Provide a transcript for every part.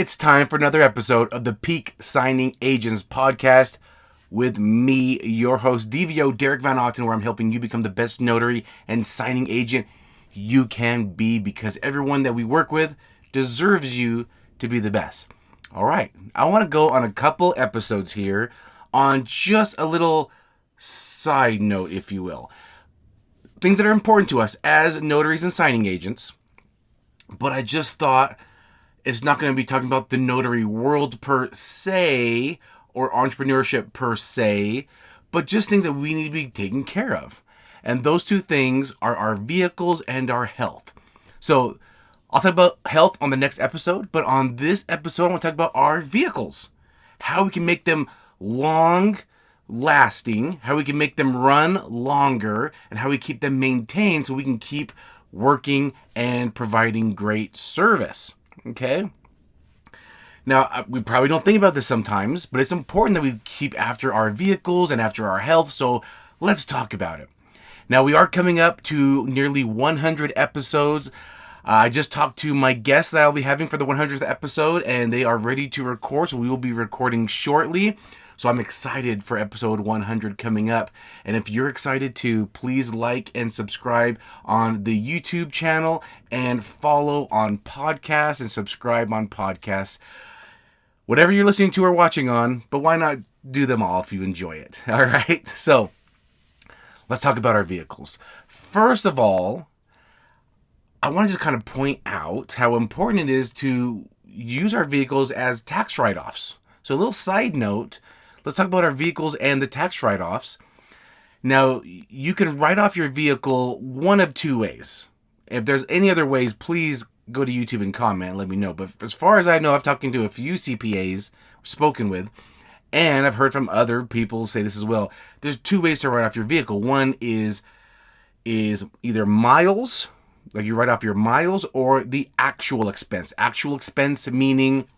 It's time for another episode of the Peak Signing Agents podcast with me, your host, DVO Derek Van Otten, where I'm helping you become the best notary and signing agent you can be, because everyone that we work with deserves you to be the best. All right, I want to go on a couple episodes here on just a little side note, if you will. Things that are important to us as notaries and signing agents, but I just thought it's not going to be talking about the notary world per se or entrepreneurship per se, but just things that we need to be taken care of. And those two things are our vehicles and our health. So I'll talk about health on the next episode, but on this episode, I want to talk about our vehicles, how we can make them long lasting, how we can make them run longer, and how we keep them maintained so we can keep working and providing great service. Okay? Now, we probably don't think about this sometimes, but it's important that we keep after our vehicles and after our health, so let's talk about it. Now, we are coming up to nearly 100 episodes. I just talked to my guests that I'll be having for the 100th episode, and they are ready to record, so we will be recording shortly. So I'm excited for episode 100 coming up. And if you're excited too, please like and subscribe on the YouTube channel and follow on podcasts and subscribe on podcasts. Whatever you're listening to or watching on, but why not do them all if you enjoy it? All right. So let's talk about our vehicles. First of all, I want to just kind of point out how important it is to use our vehicles as tax write-offs. So a little side note, let's talk about our vehicles and the tax write-offs. Now, you can write off your vehicle one of two ways. If there's any other ways, please go to YouTube and comment and let me know. But as far as I know, I've talked to a few CPAs, spoken with, and I've heard from other people say this as well. There's two ways to write off your vehicle. One is either miles, like you write off your miles, or the actual expense. Actual expense meaning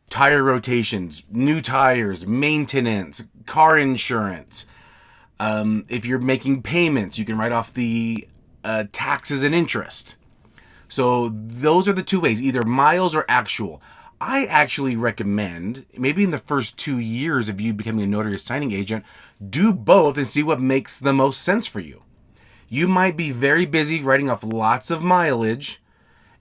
tire rotations, new tires, maintenance, car insurance. If you're making payments, you can write off the taxes and interest. So those are the two ways, either miles or actual. I actually recommend, maybe in the first 2 years of you becoming a notary or signing agent, do both and see what makes the most sense for you. You might be very busy writing off lots of mileage,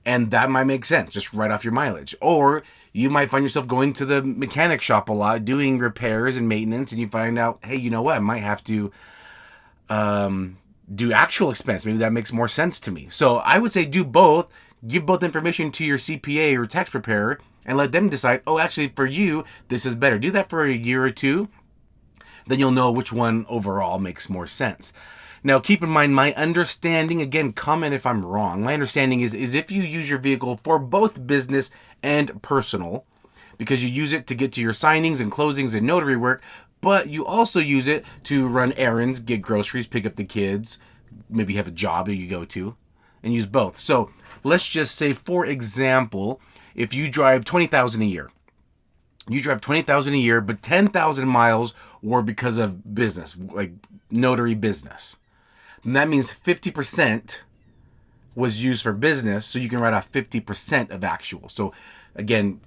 and that might make sense. Just write off your mileage. Or you might find yourself going to the mechanic shop a lot, doing repairs and maintenance, and you find out, hey, you know what? I might have to do actual expense. Maybe that makes more sense to me. So I would say do both. Give both information to your CPA or tax preparer and let them decide, oh, actually, for you, this is better. Do that for a year or two. Then you'll know which one overall makes more sense. Now, keep in mind, my understanding, again, comment if I'm wrong. My understanding is if you use your vehicle for both business and personal, because you use it to get to your signings and closings and notary work, but you also use it to run errands, get groceries, pick up the kids, maybe have a job that you go to, and use both. So let's just say, for example, if you drive 20,000 a year, a year, but 10,000 miles were because of business, like notary business. And that means 50% was used for business, so you can write off 50% of actual. So again,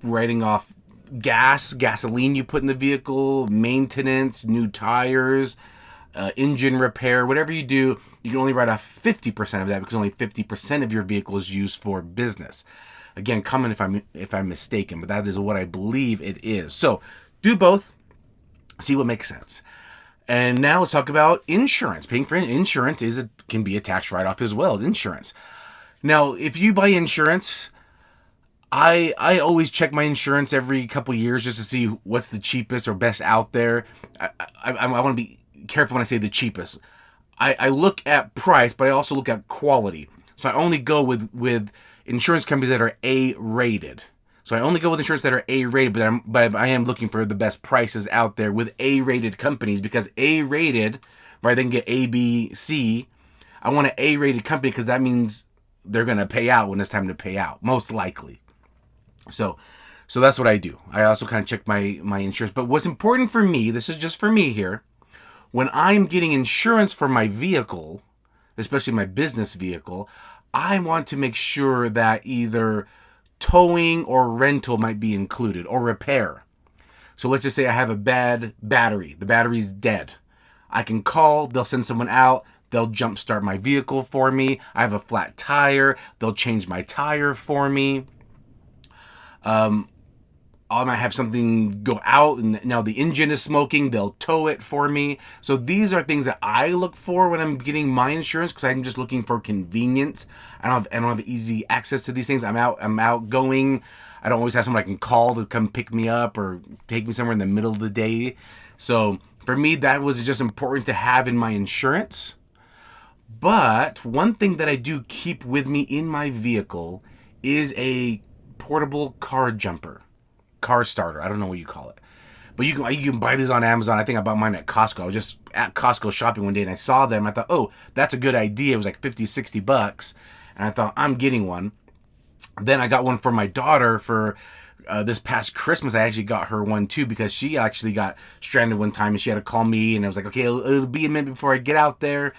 writing off gasoline you put in the vehicle, maintenance, new tires, engine repair, whatever you do, you can only write off 50% of that because only 50% of your vehicle is used for business. Again, comment if I'm mistaken, but that is what I believe it is. So do both, see what makes sense. And now let's talk about insurance. Paying for insurance can be a tax write-off as well, insurance. Now, if you buy insurance, I always check my insurance every couple years just to see what's the cheapest or best out there. I want to be careful when I say the cheapest. I look at price, but I also look at quality. So I only go with insurance companies that are A-rated. So I only go with insurance that are A-rated, but I am looking for the best prices out there with A-rated companies, because A-rated, right, they can get A, B, C. I want an A-rated company because that means they're going to pay out when it's time to pay out, most likely. So that's what I do. I also kind of check my insurance. But what's important for me, this is just for me here, when I'm getting insurance for my vehicle, especially my business vehicle, I want to make sure that either towing or rental might be included, or repair. So let's just say I have a bad battery. The battery's dead. I can call, they'll send someone out, they'll jumpstart my vehicle for me. I have a flat tire, they'll change my tire for me. I might have something go out and now the engine is smoking, they'll tow it for me. So these are things that I look for when I'm getting my insurance, because I'm just looking for convenience. I don't have easy access to these things. I'm outgoing. I don't always have someone I can call to come pick me up or take me somewhere in the middle of the day. So for me, that was just important to have in my insurance. But one thing that I do keep with me in my vehicle is a portable car starter. I don't know what you call it. But you can buy these on Amazon. I think I bought mine at Costco. I was just at Costco shopping one day and I saw them. I thought, oh, that's a good idea. It was like $50-$60. And I thought, I'm getting one. Then I got one for my daughter for this past Christmas. I actually got her one too, because she actually got stranded one time and she had to call me, and I was like, okay, it'll be a minute before I get out there.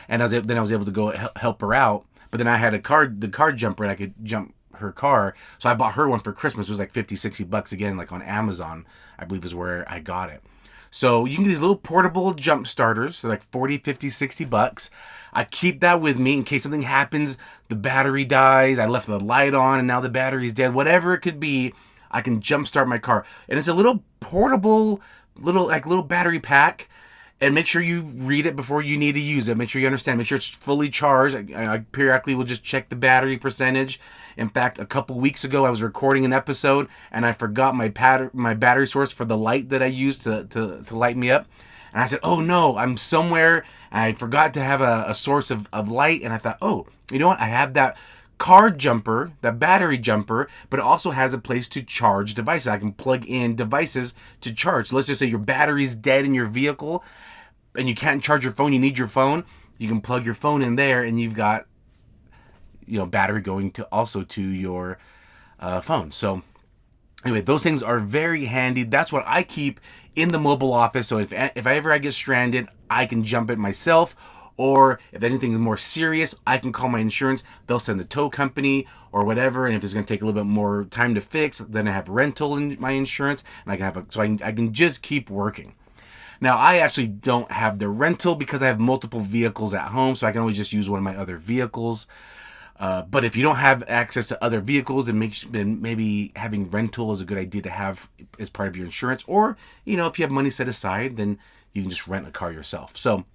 And I was able to go help her out. But then I had the car jumper, and I could jump her car. So I bought her one for Christmas. It was like $50-$60 again, like on Amazon, I believe is where I got it. So you can get these little portable jump starters, so like $40, $50, $60. I keep that with me in case something happens, the battery dies, I left the light on and now the battery's dead, whatever it could be, I can jumpstart my car. And it's a little portable, little battery pack. And make sure you read it before you need to use it. Make sure you understand. Make sure it's fully charged. I periodically will just check the battery percentage. In fact, a couple weeks ago, I was recording an episode and I forgot my battery source for the light that I used to light me up. And I said, oh no, I'm somewhere and I forgot to have a source of light. And I thought, oh, you know what? I have that car jumper, that battery jumper, but it also has a place to charge devices. I can plug in devices to charge. So let's just say your battery's dead in your vehicle and you can't charge your phone, you need your phone, you can plug your phone in there and you've got, battery going to your phone. So anyway, those things are very handy. That's what I keep in the mobile office. So if I get stranded, I can jump it myself. Or if anything is more serious, I can call my insurance. They'll send the tow company or whatever. And if it's going to take a little bit more time to fix, then I have rental in my insurance, and I can just keep working. Now, I actually don't have the rental because I have multiple vehicles at home, so I can always just use one of my other vehicles. But if you don't have access to other vehicles, then maybe having rental is a good idea to have as part of your insurance. Or, if you have money set aside, then you can just rent a car yourself. So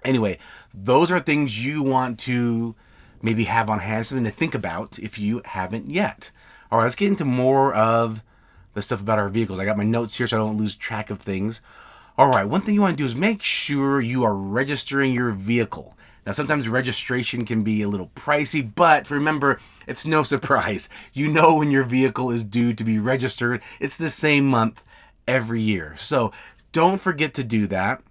anyway, those are things you want to maybe have on hand, something to think about if you haven't yet. All right, let's get into more of the stuff about our vehicles. I got my notes here so I don't lose track of things. All right, one thing you want to do is make sure you are registering your vehicle. Now, sometimes registration can be a little pricey, but remember, it's no surprise. You know when your vehicle is due to be registered. It's the same month every year. So don't forget to do that.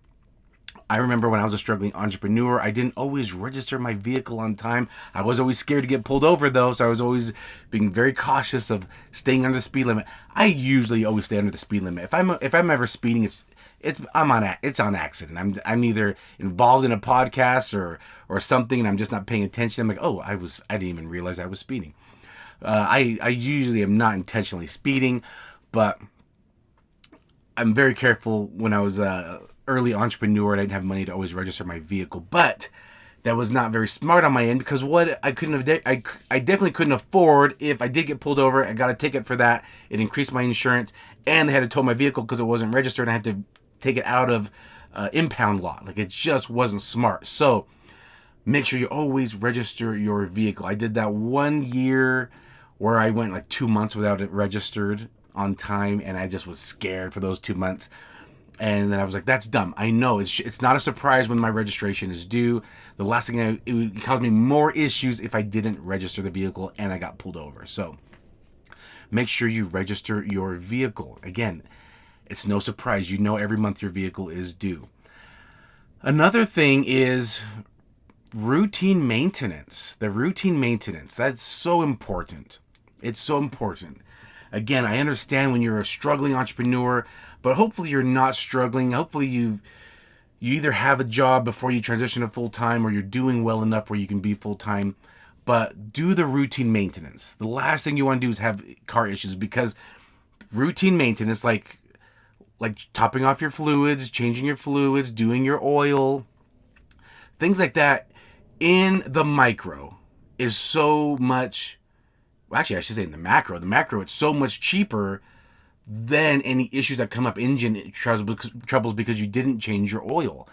I remember when I was a struggling entrepreneur, I didn't always register my vehicle on time. I was always scared to get pulled over though, so I was always being very cautious of staying under the speed limit. I usually always stay under the speed limit. If I'm ever speeding, it's on accident. I'm either involved in a podcast or something, and I'm just not paying attention. I'm like, oh, I didn't even realize I was speeding. I usually am not intentionally speeding, but I'm very careful. When I was early entrepreneur, I didn't have money to always register my vehicle, but that was not very smart on my end, because what I definitely couldn't afford. If I did get pulled over, I got a ticket for that. It increased my insurance, and they had to tow my vehicle because it wasn't registered, and I had to take it out of impound lot. Like, it just wasn't smart. So make sure you always register your vehicle. I did that 1 year where I went like 2 months without it registered on time, and I just was scared for those 2 months. And then I was like, that's dumb. I know it's not a surprise when my registration is due. The last thing it would cause me more issues if I didn't register the vehicle and I got pulled over. So make sure you register your vehicle. Again, it's no surprise. You know every month your vehicle is due. Another thing is routine maintenance. The routine maintenance, that's so important. It's so important. Again, I understand when you're a struggling entrepreneur, but hopefully you're not struggling. Hopefully you either have a job before you transition to full-time, or you're doing well enough where you can be full-time. but do the routine maintenance. The last thing you want to do is have car issues, because routine maintenance, like topping off your fluids, changing your fluids, doing your oil, things like that, in the micro is so much, well, actually I should say in the macro it's so much cheaper than any issues that come up, engine troubles, because you didn't change your oil.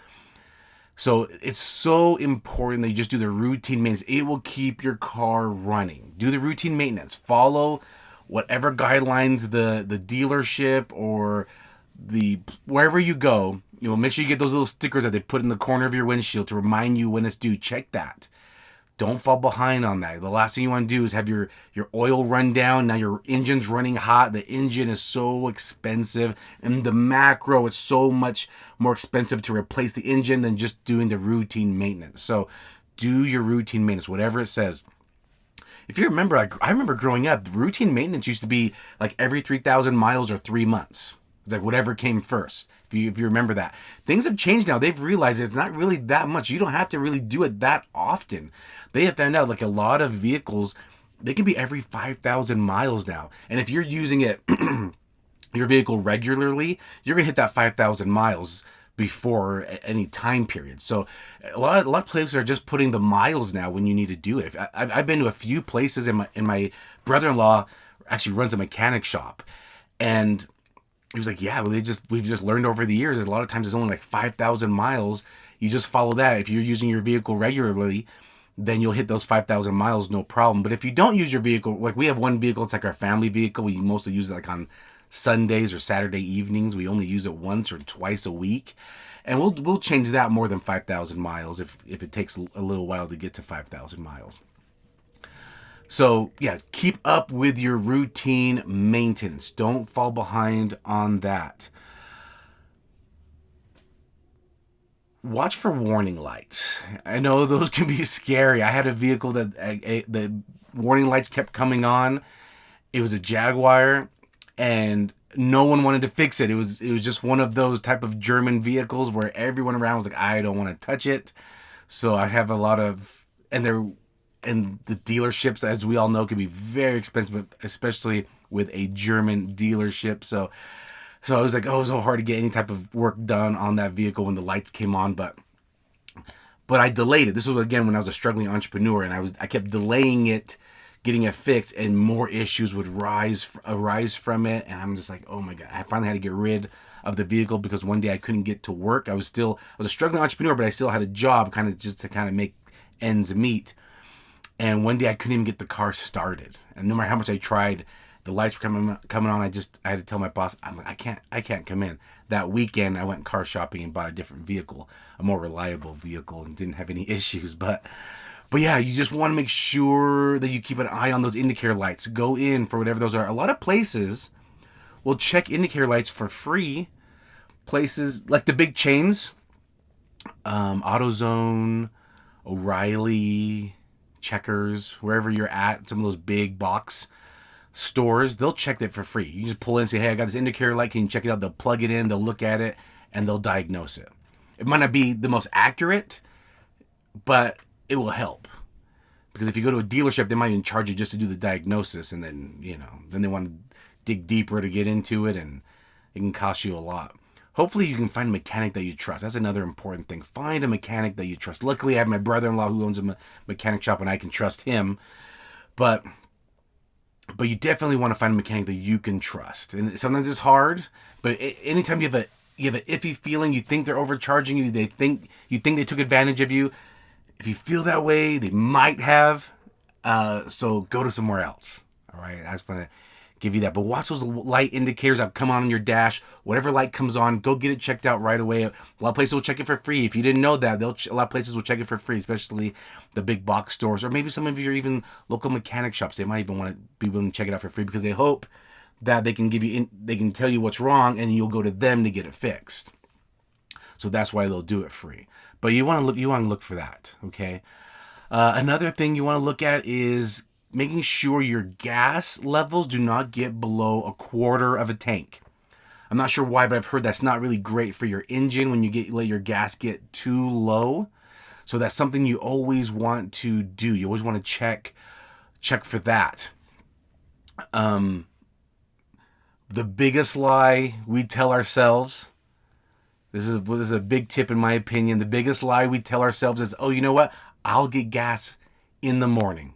So it's so important that you just do the routine maintenance. It will keep your car running. Do the routine maintenance. Follow whatever guidelines the dealership or the wherever you go. Make sure you get those little stickers that they put in the corner of your windshield to remind you when it's due. Check that. Don't fall behind on that. The last thing you want to do is have your oil run down. Now your engine's running hot. The engine is so expensive. And the macro, it's so much more expensive to replace the engine than just doing the routine maintenance. So do your routine maintenance, whatever it says. If you remember, I remember growing up, routine maintenance used to be like every 3,000 miles or 3 months. Like whatever came first, if you remember that. Things have changed now. They've realized it's not really that much. You don't have to really do it that often. They have found out like a lot of vehicles, they can be every 5,000 miles now. And if you're using it, your vehicle regularly, you're going to hit that 5,000 miles before any time period. So a lot of places are just putting the miles now when you need to do it. I've been to a few places, and my brother-in-law actually runs a mechanic shop, and he was like, yeah, well, we've just learned over the years that a lot of times it's only like 5,000 miles. You just follow that. If you're using your vehicle regularly, then you'll hit those 5,000 miles, no problem. But if you don't use your vehicle, like we have one vehicle, it's like our family vehicle. We mostly use it like on Sundays or Saturday evenings. We only use it once or twice a week. And we'll change that more than 5,000 miles if it takes a little while to get to 5,000 miles. So yeah, keep up with your routine maintenance. Don't fall behind on that. Watch for warning lights. I know those can be scary. I had a vehicle that the warning lights kept coming on. It was a Jaguar, and no one wanted to fix it. It was just one of those type of German vehicles where everyone around was like, I don't want to touch it. So I have a lot of, and the dealerships, as we all know, can be very expensive, especially with a German dealership. So I was like, oh, it was so hard to get any type of work done on that vehicle when the lights came on. But I delayed it. This was, again, when I was a struggling entrepreneur, and I kept delaying it, getting it fixed, and more issues would arise from it. And I'm just like, oh my God. I finally had to get rid of the vehicle because one day I couldn't get to work. I was a struggling entrepreneur, but I still had a job just to make ends meet. And one day I couldn't even get the car started. And no matter how much I tried, the lights were coming on. I had to tell my boss, I'm like, I can't come in. That weekend I went car shopping and bought a different vehicle, a more reliable vehicle, and didn't have any issues. But yeah, you just want to make sure that you keep an eye on those indicator lights. Go in for whatever those are. A lot of places will check indicator lights for free. Places like the big chains, AutoZone, O'Reilly, Checkers, wherever you're at, some of those big box stores, they'll check that for free. You just pull in and say, hey, I got this indicator light, can you check it out? They'll plug it in, they'll look at it, and they'll diagnose it. It might not be the most accurate, but it will help. Because if you go to a dealership, they might even charge you just to do the diagnosis, and then they want to dig deeper to get into it, and it can cost you a lot. Hopefully you can find a mechanic that you trust. That's another important thing. Find a mechanic that you trust. Luckily, I have my brother-in-law who owns a mechanic shop, and I can trust him. But you definitely want to find a mechanic that you can trust. And sometimes it's hard, but anytime you have an iffy feeling, you think they're overcharging you, you think they took advantage of you. If you feel that way, they might have. So go to somewhere else. All right, I just want to give you that. But watch those light indicators that come on your dash. Whatever light comes on, go get it checked out right away. A lot of places will check it for free. If you didn't know that, a lot of places will check it for free, especially the big box stores, or maybe some of you are even local mechanic shops. They might even want to be willing to check it out for free because they hope that they can tell you what's wrong, and you'll go to them to get it fixed. So that's why they'll do it free. But you want to look for that. Okay. Another thing you want to look at is making sure your gas levels do not get below a quarter of a tank. I'm not sure why, but I've heard that's not really great for your engine when you let your gas get too low. So that's something you always want to do. You always want to check for that. The biggest lie we tell ourselves, this is a big tip in my opinion. The biggest lie we tell ourselves is, oh, you know what? I'll get gas in the morning.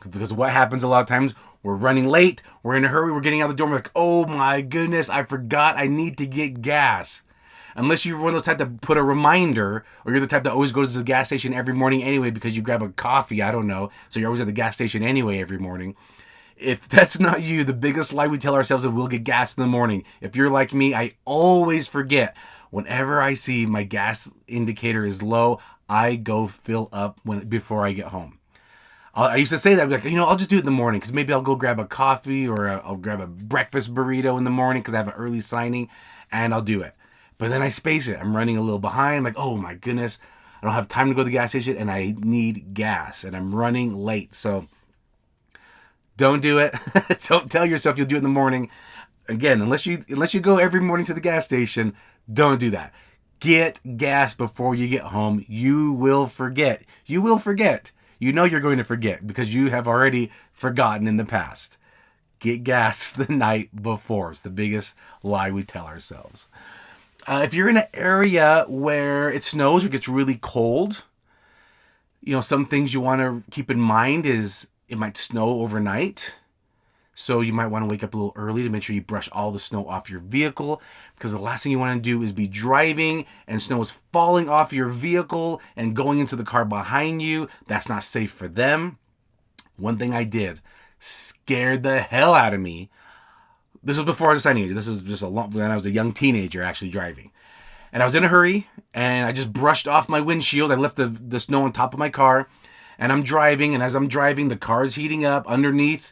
Because what happens a lot of times, we're running late, we're in a hurry, we're getting out the door, we're like, oh my goodness, I forgot I need to get gas. Unless you're one of those type that put a reminder, or you're the type that always goes to the gas station every morning anyway because you grab a coffee, I don't know, so you're always at the gas station anyway every morning. If that's not you, the biggest lie we tell ourselves is we'll get gas in the morning. If you're like me, I always forget. Whenever I see my gas indicator is low, I go fill up before I get home. I used to say that, like, I'll just do it in the morning because maybe I'll go grab a coffee or I'll grab a breakfast burrito in the morning because I have an early signing, and I'll do it. But then I space it. I'm running a little behind. I'm like, oh my goodness, I don't have time to go to the gas station and I need gas and I'm running late. So don't do it. Don't tell yourself you'll do it in the morning. Again, unless you go every morning to the gas station, don't do that. Get gas before you get home. You will forget. You will forget. You know you're going to forget because you have already forgotten in the past. Get gas the night before. It's the biggest lie we tell ourselves. If you're in an area where it snows or gets really cold, some things you want to keep in mind is it might snow overnight. So you might want to wake up a little early to make sure you brush all the snow off your vehicle, because the last thing you want to do is be driving and snow is falling off your vehicle and going into the car behind you. That's not safe for them. One thing I did scared the hell out of me. This was before I was a signing agent. This was just when I was a young teenager actually driving. And I was in a hurry and I just brushed off my windshield. I left the snow on top of my car and I'm driving. And as I'm driving, the car is heating up underneath.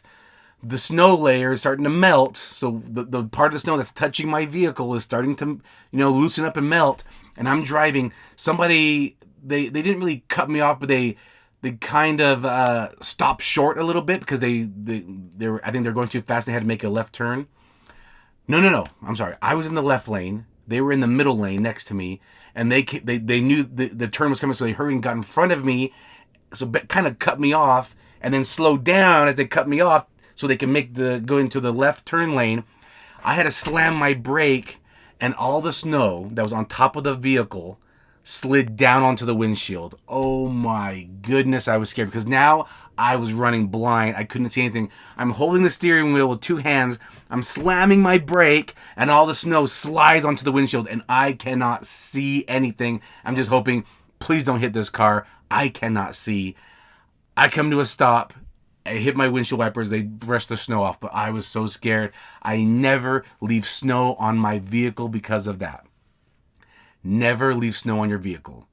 The snow layer is starting to melt, so the part of the snow that's touching my vehicle is starting to, loosen up and melt. And I'm driving. Somebody, they didn't really cut me off, but they kind of stopped short a little bit because they were, I think they're going too fast. And they had to make a left turn. No. I'm sorry. I was in the left lane. They were in the middle lane next to me, and they knew the turn was coming, so they hurried and got in front of me, so kind of cut me off, and then slowed down as they cut me off, so they can go into the left turn lane. I had to slam my brake, and all the snow that was on top of the vehicle slid down onto the windshield. Oh my goodness, I was scared because now I was running blind. I couldn't see anything. I'm holding the steering wheel with two hands. I'm slamming my brake, and all the snow slides onto the windshield, and I cannot see anything. I'm just hoping, please don't hit this car. I cannot see. I come to a stop. I hit my windshield wipers. They brushed the snow off, but I was so scared. I never leave snow on my vehicle because of that. Never leave snow on your vehicle.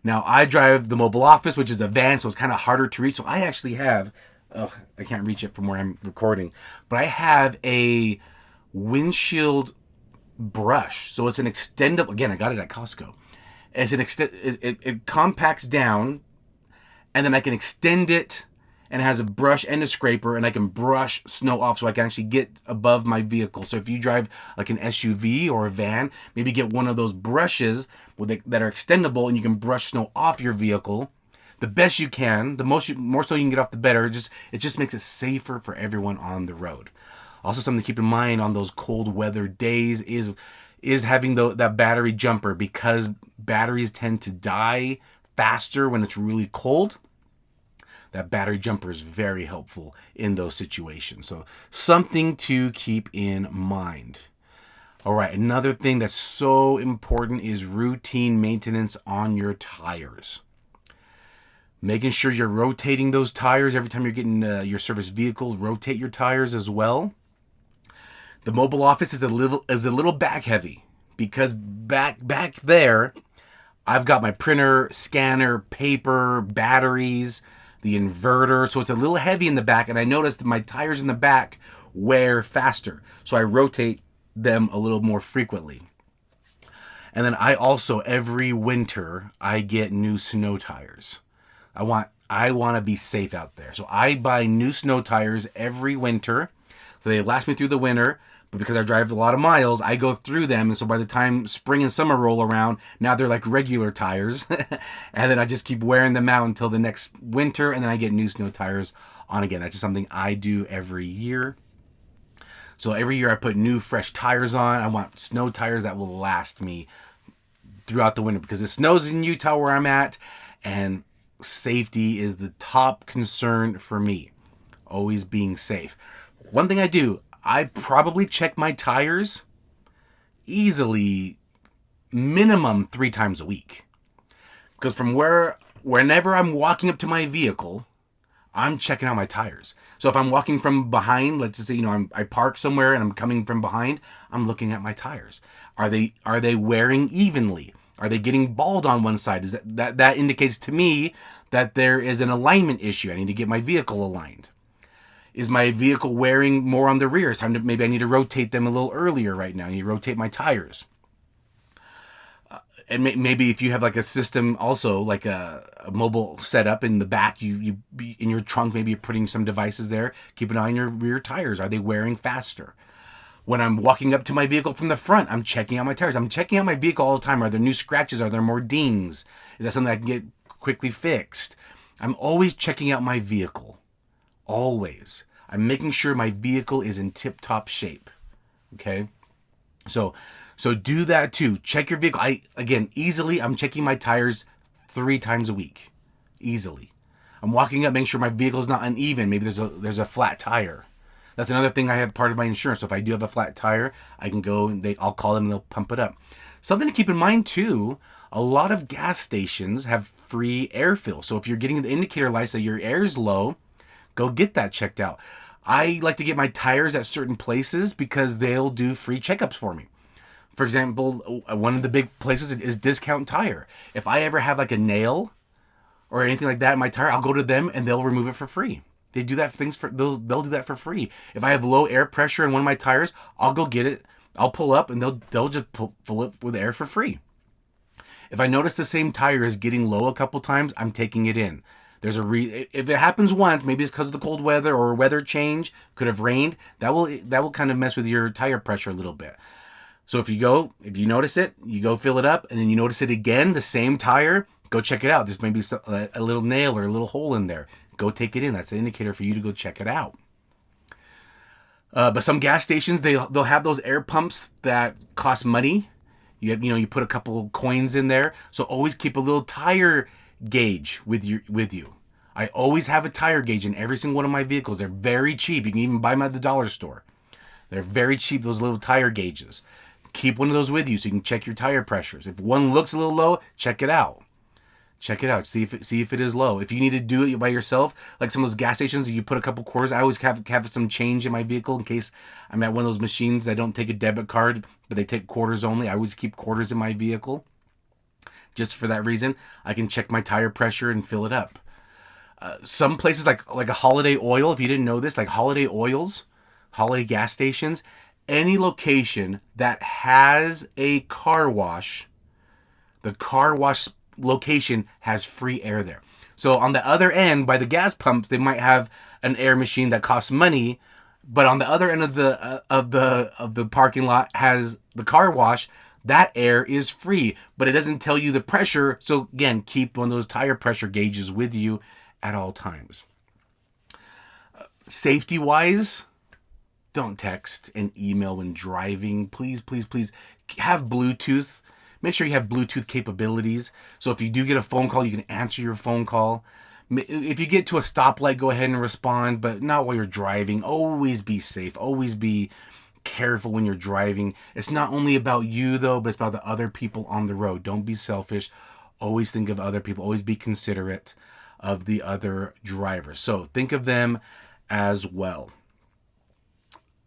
Now, I drive the mobile office, which is a van, so it's kind of harder to reach. So I actually have, I can't reach it from where I'm recording, but I have a windshield brush. So it's an extendable, again, I got it at Costco. It's it compacts down, and then I can extend it, and it has a brush and a scraper, and I can brush snow off so I can actually get above my vehicle. So if you drive like an SUV or a van, maybe get one of those brushes that are extendable, and you can brush snow off your vehicle the best you can. The more so you can get off, the better. It just makes it safer for everyone on the road. Also, something to keep in mind on those cold weather days is having that battery jumper, because batteries tend to die faster when it's really cold. That battery jumper is very helpful in those situations. So something to keep in mind. All right, another thing that's so important is routine maintenance on your tires. Making sure you're rotating those tires every time you're getting your service vehicles. Rotate your tires as well. The mobile office is a little back heavy because back there, I've got my printer, scanner, paper, batteries, the inverter, so it's a little heavy in the back, and I noticed that my tires in the back wear faster, so I rotate them a little more frequently. And then I also, every winter, I get new snow tires. I want to be safe out there, so I buy new snow tires every winter. So they last me through the winter, but because I drive a lot of miles, I go through them. And so by the time spring and summer roll around, now they're like regular tires. And then I just keep wearing them out until the next winter, and then I get new snow tires on again. That's just something I do every year. So every year I put new fresh tires on. I want snow tires that will last me throughout the winter because it snows in Utah where I'm at, and safety is the top concern for me. Always being safe. One thing I do, I probably check my tires easily minimum 3 times a week. Because whenever I'm walking up to my vehicle, I'm checking out my tires. So if I'm walking from behind, let's just say, I park somewhere and I'm coming from behind, I'm looking at my tires. Are they wearing evenly? Are they getting bald on one side? Is that indicates to me that there is an alignment issue. I need to get my vehicle aligned. Is my vehicle wearing more on the rear? Maybe I need to rotate them a little earlier right now. I need to rotate my tires. And maybe if you have like a system also, like a mobile setup in the back, you in your trunk, maybe you're putting some devices there. Keep an eye on your rear tires. Are they wearing faster? When I'm walking up to my vehicle from the front, I'm checking out my tires. I'm checking out my vehicle all the time. Are there new scratches? Are there more dings? Is that something I can get quickly fixed? I'm always checking out my vehicle. Always. I'm making sure my vehicle is in tip-top shape. Okay? So do that too. Check your vehicle. I'm checking my tires 3 times a week. Easily. I'm walking up, making sure my vehicle is not uneven. Maybe there's a flat tire. That's another thing I have part of my insurance. So if I do have a flat tire, I can go and I'll call them and they'll pump it up. Something to keep in mind too, a lot of gas stations have free air fill. So if you're getting the indicator lights that your air is low, go get that checked out. I like to get my tires at certain places because they'll do free checkups for me. For example, one of the big places is Discount Tire. If I ever have like a nail or anything like that in my tire, I'll go to them and they'll remove it for free. They do that they'll do that for free. If I have low air pressure in one of my tires, I'll go get it. I'll pull up and they'll just fill it with air for free. If I notice the same tire is getting low a couple times, I'm taking it in. There's if it happens once, maybe it's because of the cold weather or weather change, could have rained, that will kind of mess with your tire pressure a little bit. So if you notice it, you go fill it up, and then you notice it again, the same tire, go check it out. There's maybe a little nail or a little hole in there. Go take it in. That's an indicator for you to go check it out. But some gas stations, they'll have those air pumps that cost money. You put a couple coins in there. So always keep a little tire gauge with you. I always have a tire gauge in every single one of my vehicles. They're very cheap. You can even buy them at the dollar store. They're very cheap, those little tire gauges. Keep one of those with you so you can check your tire pressures. If one looks a little low, check it out. Check it out. See if it is low. If you need to do it by yourself, like some of those gas stations, you put a couple quarters. I always have some change in my vehicle in case I'm at one of those machines that don't take a debit card, but they take quarters only. I always keep quarters in my vehicle. Just for that reason, I can check my tire pressure and fill it up. Some places like a Holiday Oil, if you didn't know this, like Holiday Oils, Holiday gas stations, any location that has a car wash, the car wash location has free air there. So on the other end, by the gas pumps, they might have an air machine that costs money, but on the other end of the parking lot has the car wash. That air is free, but it doesn't tell you the pressure. So again, keep one of those tire pressure gauges with you at all times. Safety wise, don't text and email when driving. Please, please, please have Bluetooth. Make sure you have Bluetooth capabilities. So if you do get a phone call, you can answer your phone call. If you get to a stoplight, go ahead and respond, but not while you're driving. Always be safe. Always be careful when you're driving. It's not only about you though, but it's about the other people on the road. Don't be selfish. Always think of other people. Always be considerate of the other drivers. So think of them as well.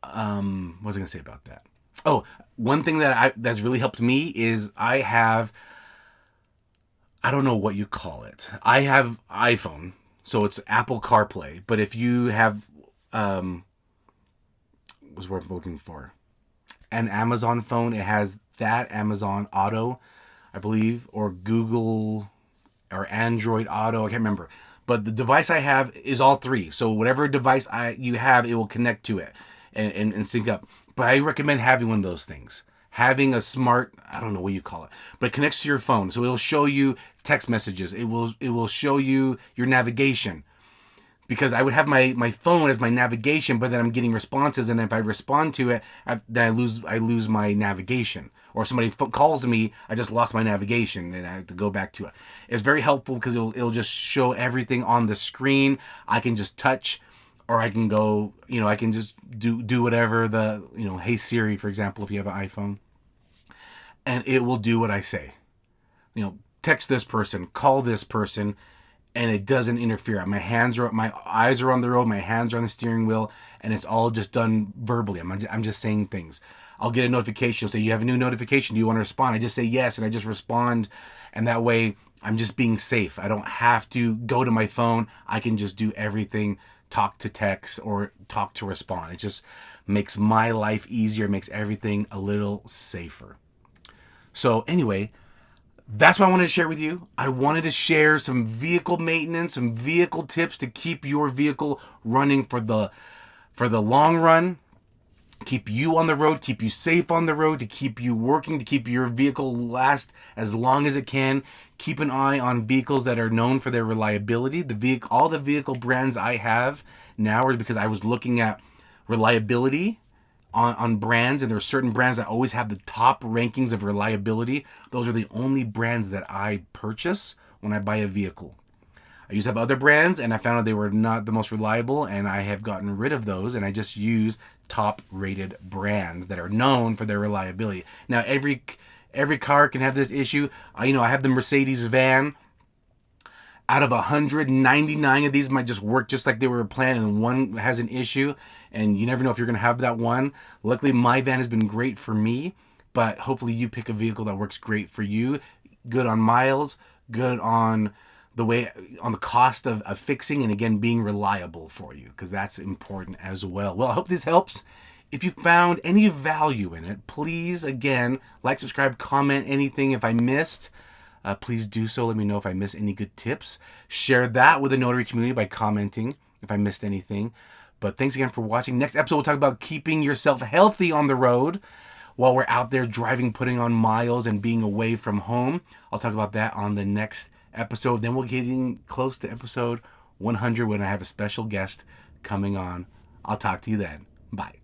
What was I going to say about that? Oh, one thing that's really helped me is I don't know what you call it. I have iPhone, so it's Apple CarPlay. But if you have, what's what I'm looking for? An Amazon phone, it has that Amazon Auto, I believe, or Google or Android Auto. I can't remember. But the device I have is all three. So whatever device you have, it will connect to it. and sync up. But I recommend having one of those things. Having a smart, I don't know what you call it, but it connects to your phone. So it'll show you text messages. It will show you your navigation. Because I would have my phone as my navigation, but then I'm getting responses, and if I respond to it, then I lose my navigation. Or if somebody calls me, I just lost my navigation, and I have to go back to it. It's very helpful because it'll just show everything on the screen. I can just touch, or I can go, I can just do whatever Hey Siri, for example, if you have an iPhone, and it will do what I say. Text this person, call this person, and it doesn't interfere. My eyes are on the road, my hands are on the steering wheel, and it's all just done verbally. I'm just saying things. I'll get a notification. It'll say, you have a new notification. Do you want to respond? I just say yes, and I just respond. And that way, I'm just being safe. I don't have to go to my phone. I can just do everything, talk to text or talk to respond. It just makes my life easier, makes everything a little safer. So anyway, that's what I wanted to share with you. I wanted to share some vehicle maintenance, some vehicle tips to keep your vehicle running for the long run, keep you on the road, keep you safe on the road, to keep you working, to keep your vehicle last as long as it can. Keep an eye on vehicles that are known for their reliability. All the vehicle brands I have now is because I was looking at reliability on brands, and there are certain brands that always have the top rankings of reliability. Those are the only brands that I purchase when I buy a vehicle. I used to have other brands, and I found out they were not the most reliable, and I have gotten rid of those, and I just use top rated brands that are known for their reliability. Now, every car can have this issue. I have the Mercedes van. Out of 199 of these might just work just like they were planned, and one has an issue, and you never know if you're going to have that one. Luckily, my van has been great for me, but hopefully you pick a vehicle that works great for you. Good on miles, good on the cost of fixing, and again, being reliable for you, because that's important as well. Well, I hope this helps. If you found any value in it, please, again, like, subscribe, comment, anything. If I missed, please do so. Let me know if I missed any good tips. Share that with the notary community by commenting if I missed anything. But thanks again for watching. Next episode, we'll talk about keeping yourself healthy on the road while we're out there driving, putting on miles, and being away from home. I'll talk about that on the next episode. Then we're getting close to episode 100 when I have a special guest coming on. I'll talk to you then. Bye.